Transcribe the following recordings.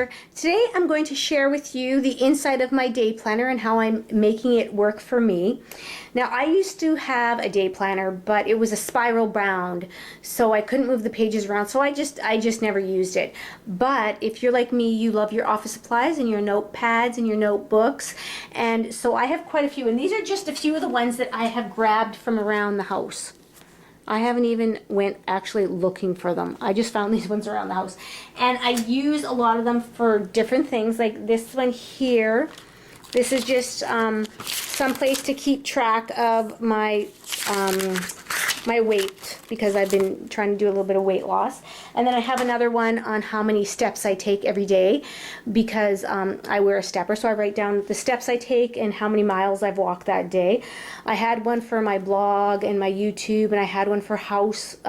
Chapter. Today I'm going to share with you the inside of my day planner and how I'm making it work for me. Now, I used to have a day planner, but it was a spiral bound, so I couldn't move the pages around, so I just never used it. But if you're like me, you love your office supplies and your notepads and your notebooks, and so I have quite a few, and these are just a few of the ones that I have grabbed from around the house. I haven't even went actually looking for them. I just found these ones around the house. And I use a lot of them for different things, like this one here. This is just some place to keep track of my my weight, because I've been trying to do a little bit of weight loss. And then I have another one on how many steps I take every day, because I wear a stepper, so I write down the steps I take and how many miles I've walked that day. I had one for my blog and my YouTube, and I had one for household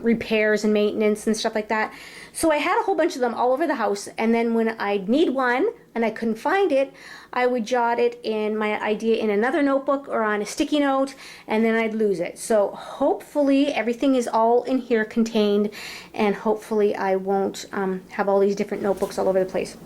repairs and maintenance and stuff like that. So I had a whole bunch of them all over the house, and then when I'd need one and I couldn't find it, I would jot it in my idea in another notebook or on a sticky note, and then I'd lose it. So hopefully everything is all in here contained, and hopefully I won't have all these different notebooks all over the place.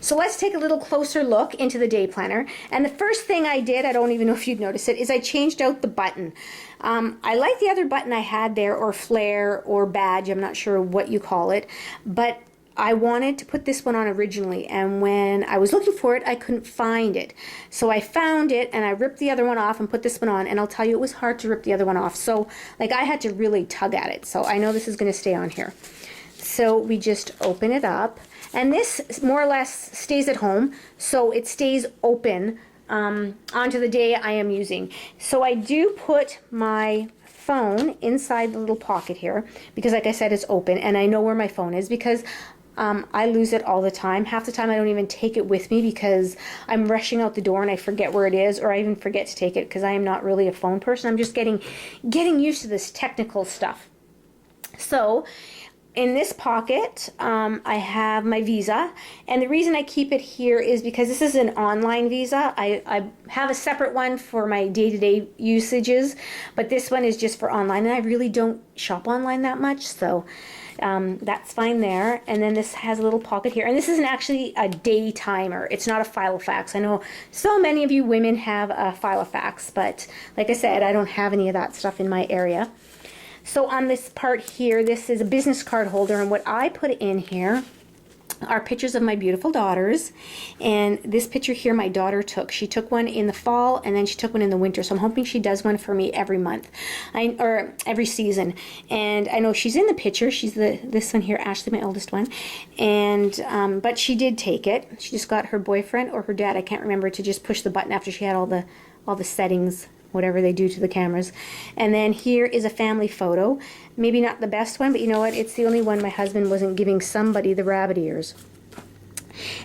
So let's take a little closer look into the day planner. And the first thing I did, I don't even know if you'd notice it, is I changed out the button. I like the other button I had there, or flare or badge, I'm not sure what you call it, but I wanted to put this one on originally, and when I was looking for it, I couldn't find it. So I found it, and I ripped the other one off and put this one on, and I'll tell you, it was hard to rip the other one off. So like, I had to really tug at it. So I know this is going to stay on here. So we just open it up, and this more or less stays at home, so it stays open onto the day I am using. So I do put my phone inside the little pocket here, because like I said, it's open, and I know where my phone is, because I lose it all the time. Half the time I don't even take it with me, because I'm rushing out the door and I forget where it is, or I even forget to take it, because I am not really a phone person. I'm just getting used to this technical stuff. So in this pocket, I have my Visa, and the reason I keep it here is because this is an online Visa. I have a separate one for my day-to-day usages, but this one is just for online, and I really don't shop online that much, so that's fine there. And then this has a little pocket here, and this isn't actually a day timer. It's not a Filofax. I know so many of you women have a Filofax, but like I said, I don't have any of that stuff in my area. So on this part here, this is a business card holder, and what I put in here are pictures of my beautiful daughters. And this picture here my daughter took. She took one in the fall, and then she took one in the winter, so I'm hoping she does one for me every month, or every season. And I know she's in the picture. She's this one here, Ashley, my oldest one. And but she did take it. She just got her boyfriend or her dad, I can't remember, to just push the button after she had all the settings, whatever they do to the cameras. And then here is a family photo. Maybe not the best one, but you know what? It's the only one my husband wasn't giving somebody the rabbit ears.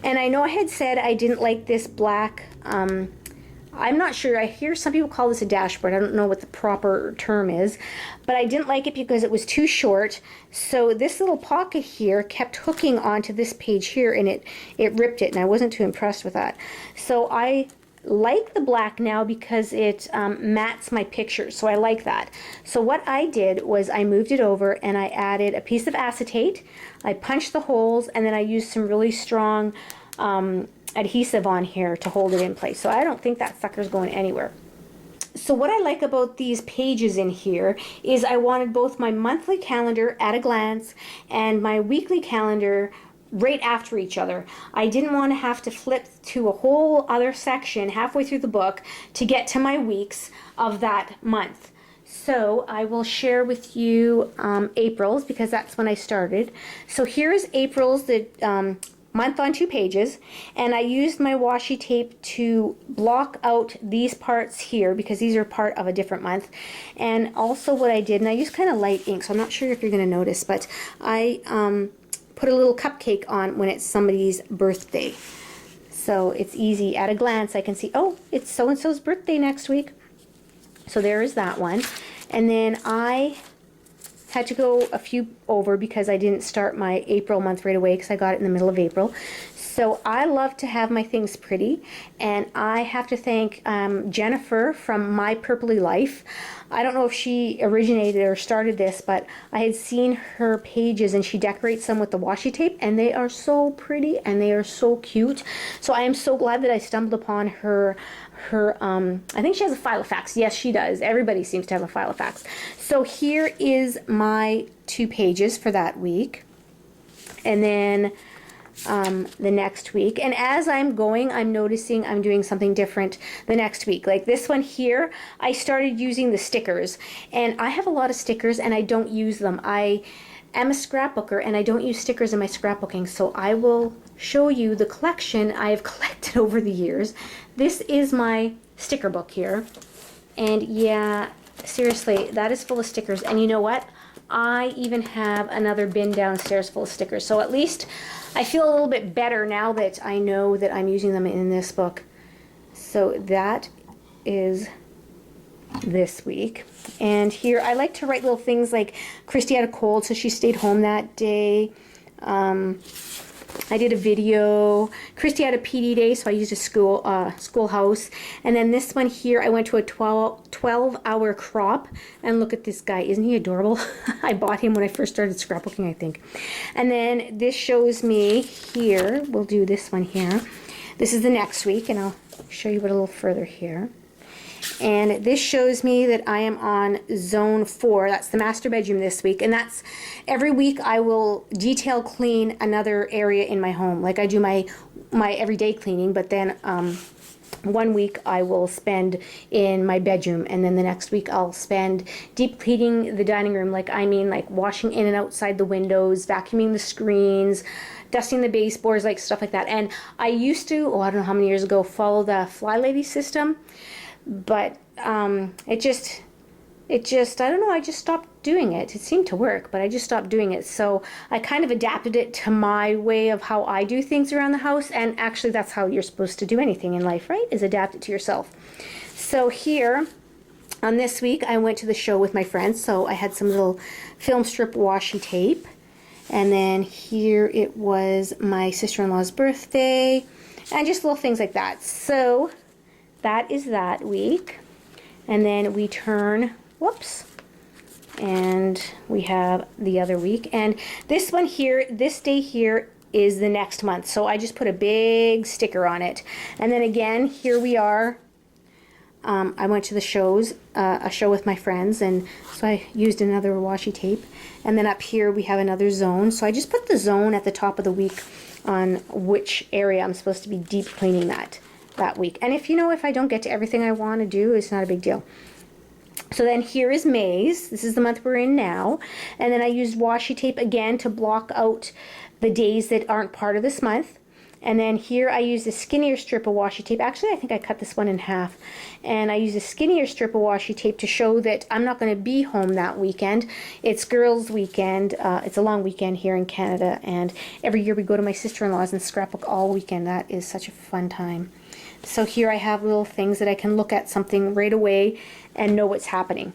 And I know I had said I didn't like this black, I'm not sure, I hear some people call this a dashboard. I don't know what the proper term is, but I didn't like it because it was too short. So this little pocket here kept hooking onto this page here, and it ripped it, and I wasn't too impressed with that. So I like the black now because it mats my pictures, so I like that. So what I did was I moved it over, and I added a piece of acetate. I punched the holes, and then I used some really strong adhesive on here to hold it in place. So I don't think that sucker's going anywhere. So what I like about these pages in here is I wanted both my monthly calendar at a glance and my weekly calendar right after each other. I didn't want to have to flip to a whole other section halfway through the book to get to my weeks of that month. So I will share with you April's, because that's when I started. So here is April's, the month on 2 pages, and I used my washi tape to block out these parts here, because these are part of a different month. And also what I did, and I used kind of light ink, so I'm not sure if you're going to notice, but I put a little cupcake on when it's somebody's birthday. So it's easy. At a glance, I can see, oh, it's so-and-so's birthday next week. So there is that one. And then I had to go a few over because I didn't start my April month right away because I got it in the middle of April. So I love to have my things pretty, and I have to thank Jennifer from My Purpley Life. I don't know if she originated or started this, but I had seen her pages and she decorates them with the washi tape, and they are so pretty and they are so cute. So I am so glad that I stumbled upon her I think she has a Filofax. Yes, she does. Everybody seems to have a Filofax. So here is my 2 pages for that week. And then the next week. And as I'm going, I'm noticing I'm doing something different the next week. Like this one here, I started using the stickers. And I have a lot of stickers and I don't use them. I am a scrapbooker and I don't use stickers in my scrapbooking. So I will show you the collection I have collected over the years. This is my sticker book here. And yeah, seriously, that is full of stickers. And you know what? I even have another bin downstairs full of stickers. So at least I feel a little bit better now that I know that I'm using them in this book. So that is this week. And here I like to write little things like Christy had a cold, so she stayed home that day. I did a video. Christy had a PD day, so I used a schoolhouse. And then this one here, I went to a 12-hour crop. And look at this guy. Isn't he adorable? I bought him when I first started scrapbooking, I think. And then this shows me here. We'll do this one here. This is the next week, and I'll show you it a little further here. And this shows me that I am on zone 4. That's the master bedroom this week. And that's every week I will detail clean another area in my home. Like I do my everyday cleaning, but then one week I will spend in my bedroom, and then the next week I'll spend deep cleaning the dining room. Like washing in and outside the windows, vacuuming the screens, dusting the baseboards, like stuff like that. And I used to, I don't know how many years ago, follow the Fly Lady system. But it just, I don't know, I just stopped doing it. It seemed to work, but I just stopped doing it. So I kind of adapted it to my way of how I do things around the house. And actually that's how you're supposed to do anything in life, right? Is adapt it to yourself. So here, on this week, I went to the show with my friends. So I had some little film strip washi tape. And then here it was my sister-in-law's birthday. And just little things like that. So that is that week. And then we turn, and we have the other week. And this one here, this day here is the next month. So I just put a big sticker on it. And then again, here we are. I went to the shows, a show with my friends, and so I used another washi tape. And then up here we have another zone. So I just put the zone at the top of the week on which area I'm supposed to be deep cleaning that week. And if I don't get to everything I want to do, it's not a big deal. So then here is May's. This is the month we're in now. And then I used washi tape again to block out the days that aren't part of this month. And then here I used a skinnier strip of washi tape. Actually, I think I cut this one in half. And I used a skinnier strip of washi tape to show that I'm not going to be home that weekend. It's girls' weekend. It's a long weekend here in Canada. And every year we go to my sister-in-law's and scrapbook all weekend. That is such a fun time. So here I have little things that I can look at something right away and know what's happening.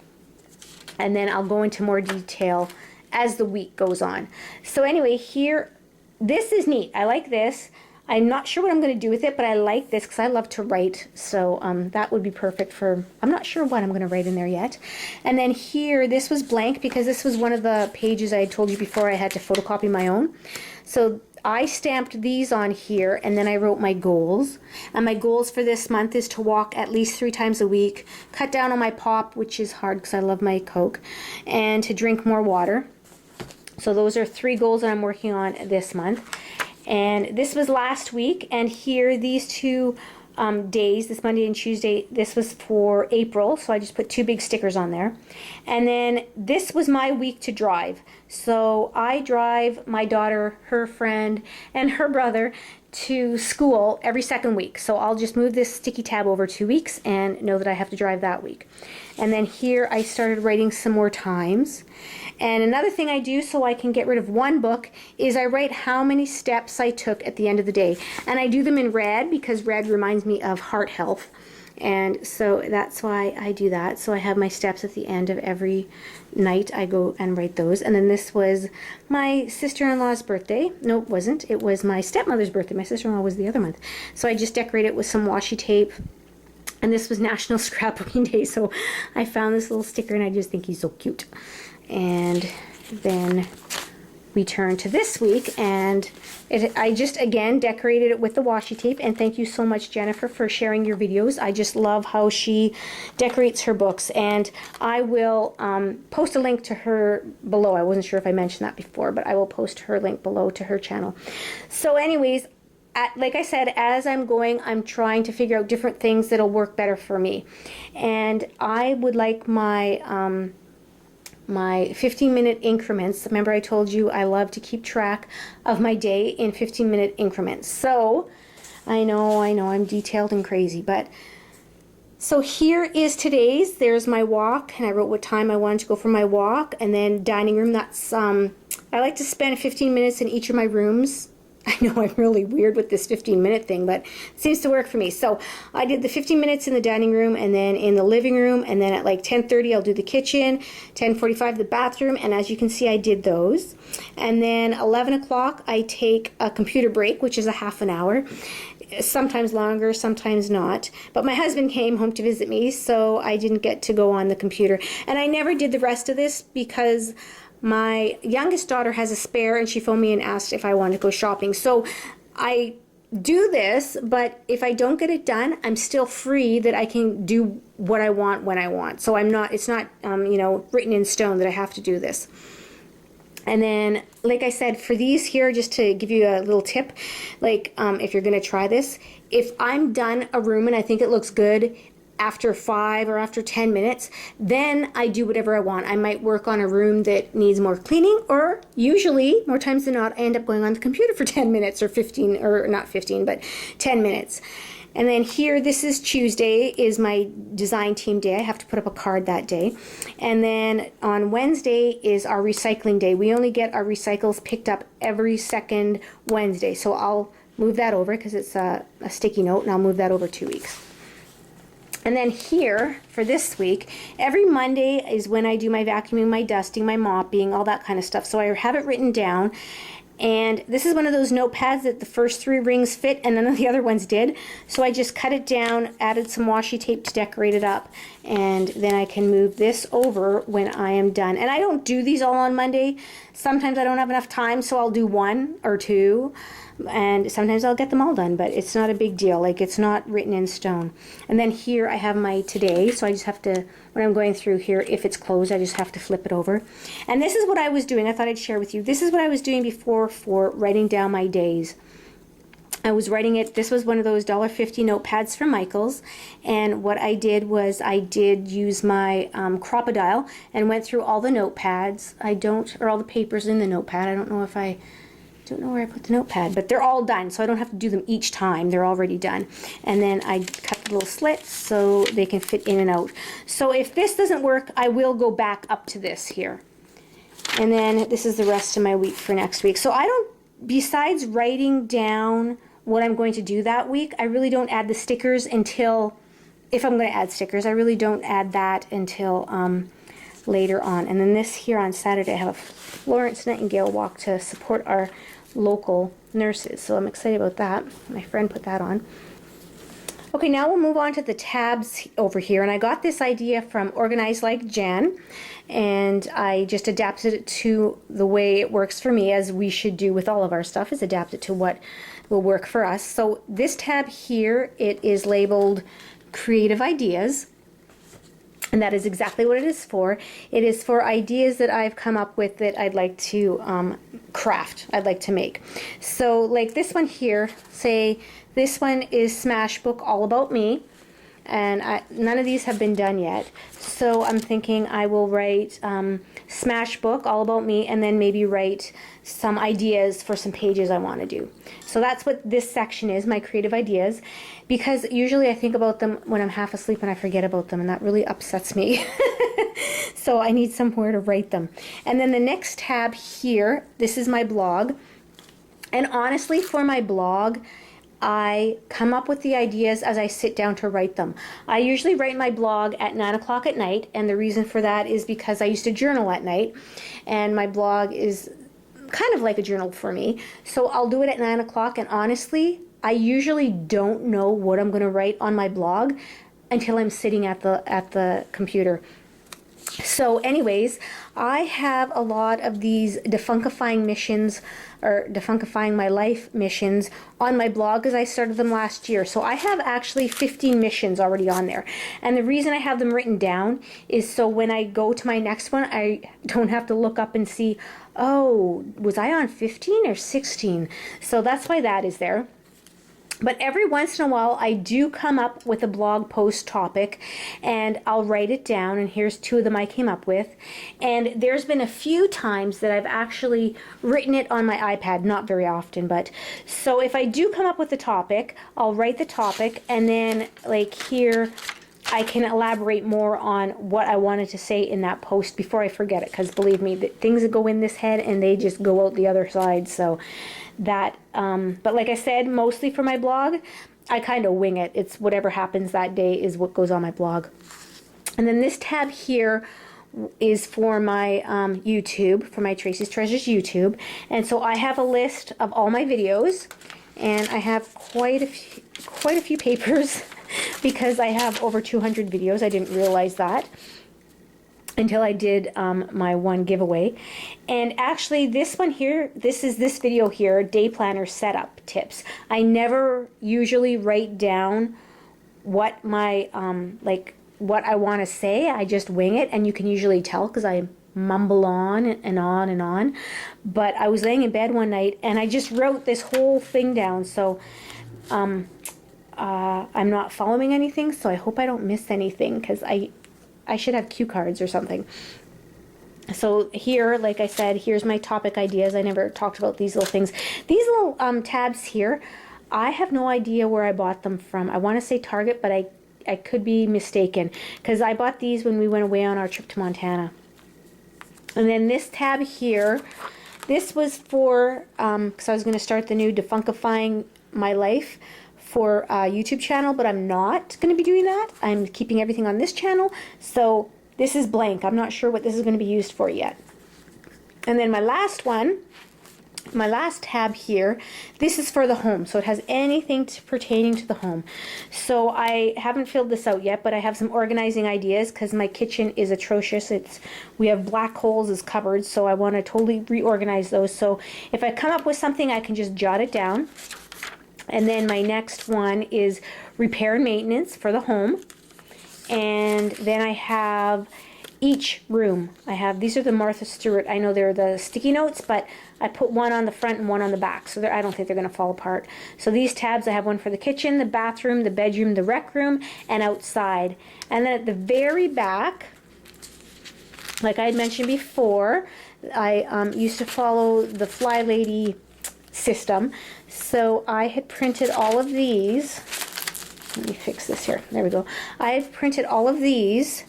And then I'll go into more detail as the week goes on. So anyway, here, this is neat. I like this. I'm not sure what I'm going to do with it, but I like this because I love to write. So that would be perfect for, I'm not sure what I'm going to write in there yet. And then here, this was blank because this was one of the pages I had told you before I had to photocopy my own. So I stamped these on here, and then I wrote my goals. And my goals for this month is to walk at least 3 times a week, cut down on my pop, which is hard because I love my Coke, and to drink more water. So those are 3 goals that I'm working on this month. And this was last week, and here these 2 days, this Monday and Tuesday, this was for April, so I just put 2 big stickers on there. And then this was my week to drive. So I drive my daughter, her friend, and her brother to school every second week. So I'll just move this sticky tab over 2 weeks and know that I have to drive that week. And then here I started writing some more times. And another thing I do so I can get rid of one book is I write how many steps I took at the end of the day. And I do them in red because red reminds me of heart health. And so that's why I do that. So I have my steps at the end of every night. I go and write those. And then this was my sister-in-law's birthday. No, it wasn't. It was my stepmother's birthday. My sister-in-law was the other month. So I just decorated it with some washi tape. And this was National Scrapbooking Day. So I found this little sticker and I just think he's so cute. And then we turn to this week, and I just again decorated it with the washi tape. And thank you so much, Jennifer, for sharing your videos. I just love how she decorates her books, and I will post a link to her below. I wasn't sure if I mentioned that before, but I will post her link below to her channel. So anyways, like I said, as I'm going, I'm trying to figure out different things that'll work better for me. And I would like my 15-minute increments. Remember I told you I love to keep track of my day in 15-minute increments. So I know I'm detailed and crazy, but so here is today's. There's my walk, and I wrote what time I wanted to go for my walk. And then dining room, that's I like to spend 15 minutes in each of my rooms. I know I'm really weird with this 15-minute thing, but it seems to work for me. So I did the 15 minutes in the dining room, and then in the living room, and then at like 10:30 I'll do the kitchen, 10:45 the bathroom, and as you can see I did those. And then 11 o'clock I take a computer break, which is a half an hour. Sometimes longer, sometimes not. But my husband came home to visit me, so I didn't get to go on the computer. And I never did the rest of this because my youngest daughter has a spare, and she phoned me and asked if I wanted to go shopping. So I do this, but if I don't get it done, I'm still free that I can do what I want when I want. So it's not written in stone that I have to do this. And then, like I said, for these here, just to give you a little tip, like if you're going to try this, if I'm done a room and I think it looks good after 5 or after 10 minutes, then I do whatever I want. I might work on a room that needs more cleaning, or usually, more times than not, I end up going on the computer for 10 minutes or 15, or not 15, but 10 minutes. And then here, this is Tuesday, is my design team day. I have to put up a card that day. And then on Wednesday is our recycling day. We only get our recycles picked up every second Wednesday. So I'll move that over because it's a sticky note, and I'll move that over 2 weeks. And then here, for this week, every Monday is when I do my vacuuming, my dusting, my mopping, all that kind of stuff. So I have it written down. And this is one of those notepads that the first 3 rings fit and none of the other ones did. So I just cut it down, added some washi tape to decorate it up, and then I can move this over when I am done. And I don't do these all on Monday. Sometimes I don't have enough time, so I'll do 1 or 2. And sometimes I'll get them all done, but it's not a big deal. Like, it's not written in stone. And then here I have my today, so I just have to, when I'm going through here, if it's closed, I just have to flip it over. And this is what I was doing. I thought I'd share with you. This is what I was doing before for writing down my days. I was writing it, this was one of those $1.50 notepads from Michael's, and what I did was I did use my Crocodile and went through all the notepads. Or all the papers in the notepad. I don't know where I put the notepad, but they're all done, so I don't have to do them each time. They're already done. And then I cut the little slits so they can fit in and out. So if this doesn't work, I will go back up to this here. And then this is the rest of my week for next week. So I don't, besides writing down what I'm going to do that week, I really don't add the stickers until, if I'm going to add stickers, I really don't add that until later on. And then this here on Saturday, I have a Florence Nightingale walk to support our local nurses. So I'm excited about that. My friend put that on. Okay, now we'll move on to the tabs over here. And I got this idea from Organize Like Jan, and I just adapted it to the way it works for me, as we should do with all of our stuff, is adapt it to what will work for us. So this tab here, it is labeled Creative Ideas. And that is exactly what it is for. It is for ideas that I've come up with that I'd like to craft, I'd like to make. So like this one here, say this one is Smash Book All About Me. And none of these have been done yet. So I'm thinking I will write Smash Book All About Me, and then maybe write some ideas for some pages I want to do. So that's what this section is, my creative ideas, because usually I think about them when I'm half asleep and I forget about them, and that really upsets me. So I need somewhere to write them. And then the next tab here, this is my blog. And honestly, for my blog, I come up with the ideas as I sit down to write them. I usually write my blog at 9 o'clock at night, and the reason for that is because I used to journal at night, and my blog is kind of like a journal for me. So I'll do it at 9 o'clock, and honestly, I usually don't know what I'm going to write on my blog until I'm sitting at the computer. So anyways, I have a lot of these defunkifying missions, or defunkifying my life missions, on my blog as I started them last year. So I have actually 15 missions already on there. And the reason I have them written down is so when I go to my next one, I don't have to look up and see, oh, was I on 15 or 16? So that's why that is there. But every once in a while, I do come up with a blog post topic, and I'll write it down, and here's 2 of them I came up with. And there's been a few times that I've actually written it on my iPad, not very often, but so if I do come up with a topic, I'll write the topic, and then like here, I can elaborate more on what I wanted to say in that post before I forget it, because believe me, the things that go in this head and they just go out the other side. So that, but like I said, mostly for my blog, I kind of wing it. It's whatever happens that day is what goes on my blog. And then this tab here is for my YouTube, for my Tracy's Treasures YouTube. And so I have a list of all my videos, and I have quite a few papers because I have over 200 videos. I didn't realize that until I did my one giveaway. And actually this one here, this video here, day planner setup tips. I never usually write down what my what I want to say. I just wing it, and you can usually tell because I mumble on and on and on. But I was laying in bed one night and I just wrote this whole thing down. So I'm not following anything, so I hope I don't miss anything, because I should have cue cards or something. So here, like I said, here's my topic ideas. I never talked about these little things. These little tabs here, I have no idea where I bought them from. I want to say Target, but I could be mistaken, because I bought these when we went away on our trip to Montana. And then this tab here, this was for, because I was going to start the new Defunkifying My Life for a YouTube channel, but I'm not going to be doing that. I'm keeping everything on this channel. So this is blank. I'm not sure what this is going to be used for yet. And then my last one, my last tab here, this is for the home. So it has anything pertaining to the home. So I haven't filled this out yet, but I have some organizing ideas because my kitchen is atrocious. We have black holes as cupboards, so I want to totally reorganize those. So if I come up with something, I can just jot it down. And then my next one is repair and maintenance for the home. And then I have each room. These are the Martha Stewart. I know they're the sticky notes, but I put one on the front and one on the back, so I don't think they're going to fall apart. So these tabs, I have one for the kitchen, the bathroom, the bedroom, the rec room, and outside. And then at the very back, like I had mentioned before, I used to follow the Fly Lady system. So I had printed all of these. Let me fix this here. There we go. I've printed all of these,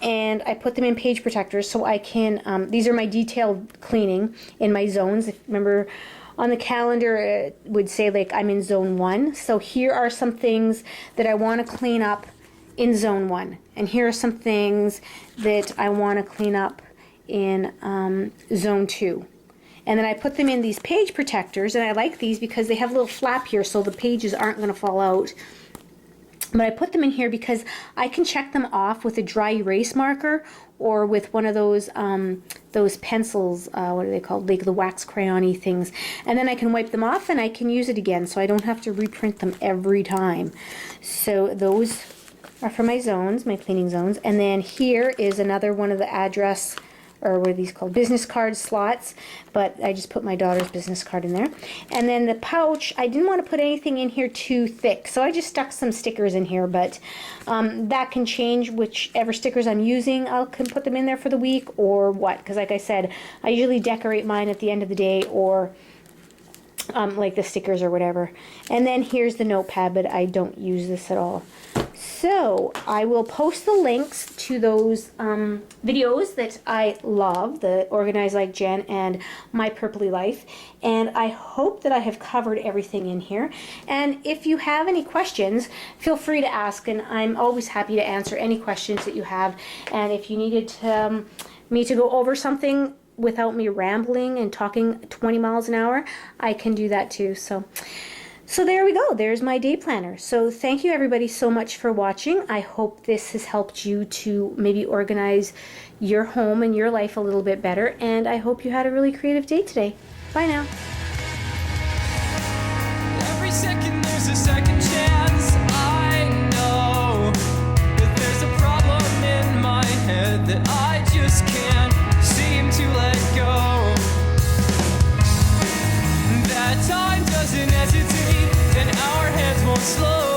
and I put them in page protectors so I can, these are my detailed cleaning in my zones. If remember on the calendar it would say like I'm in zone 1. So here are some things that I want to clean up in zone 1. And here are some things that I want to clean up in zone 2. And then I put them in these page protectors, and I like these because they have a little flap here so the pages aren't going to fall out. But I put them in here because I can check them off with a dry erase marker or with one of those pencils, what are they called, like the wax crayon-y things. And then I can wipe them off and I can use it again, so I don't have to reprint them every time. So those are for my zones, my cleaning zones. And then here is another one of the address, or what are these called, business card slots, but I just put my daughter's business card in there. And then the pouch, I didn't want to put anything in here too thick, so I just stuck some stickers in here, but that can change whichever stickers I'm using. I can put them in there for the week or what, because like I said, I usually decorate mine at the end of the day, or like the stickers or whatever. And then here's the notepad, but I don't use this at all. So I will post the links to those videos that I love, the Organize Like Jen and My Purpley Life, and I hope that I have covered everything in here. And if you have any questions, feel free to ask, and I'm always happy to answer any questions that you have. And if you needed me to go over something without me rambling and talking 20 miles an hour, I can do that too. So there we go. There's my day planner. So thank you everybody so much for watching. I hope this has helped you to maybe organize your home and your life a little bit better. And I hope you had a really creative day today. Bye now. Every second there's a second chance. I know that there's a problem in my head that I just can't seem to let go. That time doesn't hesitate, and our hands won't slow